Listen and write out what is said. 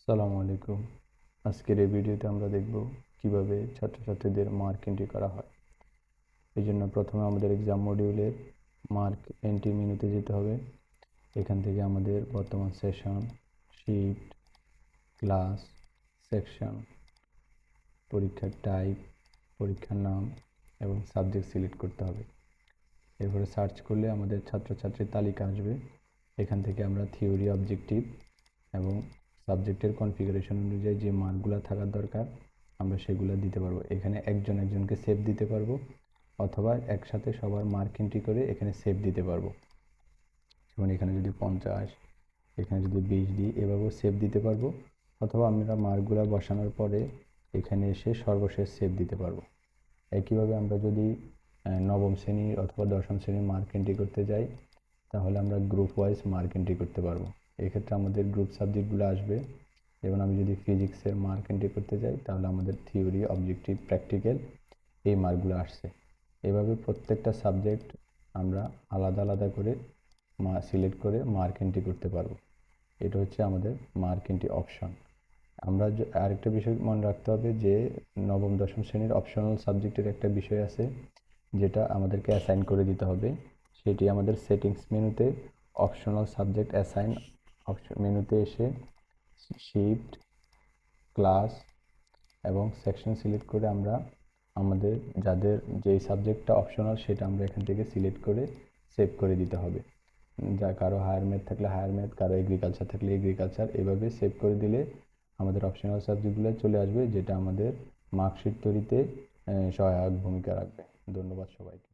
আসসালামু আলাইকুম। আজকের এই ভিডিওতে আমরা দেখব কিভাবে ছাত্রছাত্রীদের মার্ক এন্ট্রি করা হয়। এই জন্য প্রথমে আমাদের এক্সাম মডিউলের মার্ক এন্ট্রি মেনুতে যেতে হবে। এখান থেকে আমাদের বর্তমান সেশন, শিফট, ক্লাস, সেকশন, পরীক্ষার টাইপ, পরীক্ষার নাম এবং সাবজেক্ট সিলেক্ট করতে হবে। এরপরে সার্চ করলে আমাদের ছাত্রছাত্রীর তালিকা আসবে। এখান থেকে আমরা থিওরি, অবজেক্টিভ এবং সাবজেক্টের কনফিগারেশন অনুযায়ী যে মার্কগুলো থাকার দরকার আমরা সেগুলো দিতে পারবো। এখানে একজনকে সেভ দিতে পারবো অথবা একসাথে সবার মার্ক এন্ট্রি করে এখানে সেভ দিতে পারবো। যেমন এখানে যদি 50, এখানে যদি 20 দিই, এভাবেও সেভ দিতে পারবো। অথবা আমরা মার্কগুলো বসানোর পরে এখানে এসে সর্বশেষ সেভ দিতে পারবো। একইভাবে আমরা যদি নবম শ্রেণীর অথবা দশম শ্রেণীর মার্ক এন্ট্রি করতে যাই, তাহলে আমরা গ্রুপ ওয়াইজ মার্ক এন্ট্রি করতে পারবো। এক্ষেত্রে আমাদের গ্রুপ সাবজেক্টগুলো আসবে। যেমন আমি যদি ফিজিক্সের মার্ক এন্ট্রি করতে যাই, তাহলে আমাদের থিওরি, অবজেক্টিভ, প্র্যাকটিক্যাল এই মার্কগুলো আসছে। এভাবে প্রত্যেকটা সাবজেক্ট আমরা আলাদা আলাদা করে সিলেক্ট করে মার্ক এন্ট্রি করতে পারবো। এটা হচ্ছে আমাদের মার্ক এন্ট্রি অপশন। আমরা আরেকটা বিষয় মনে রাখতে হবে যে নবম দশম শ্রেণীর অপশনাল সাবজেক্টের একটা বিষয় আছে যেটা আমাদেরকে অ্যাসাইন করে দিতে হবে। সেটি আমাদের সেটিংস মেনুতে অপশনাল সাবজেক্ট অ্যাসাইন অপশন মেনুতে এসে শিফট, ক্লাস এবং সেকশন সিলেক্ট করে আমরা আমাদের যাদের যেই সাবজেক্টটা অপশনাল সেটা আমরা এখান থেকে সিলেক্ট করে সেভ করে দিতে হবে। যা কারো হায়ার ম্যাথ থাকলে হায়ার ম্যাথ, কারো এগ্রিকালচার থাকলে এগ্রিকালচার, এভাবে সেভ করে দিলে আমাদের অপশনাল সাবজেক্টগুলো চলে আসবে, যেটা আমাদের মার্কশিট তৈরিতে সহায়ক ভূমিকা রাখবে। ধন্যবাদ সবাইকে।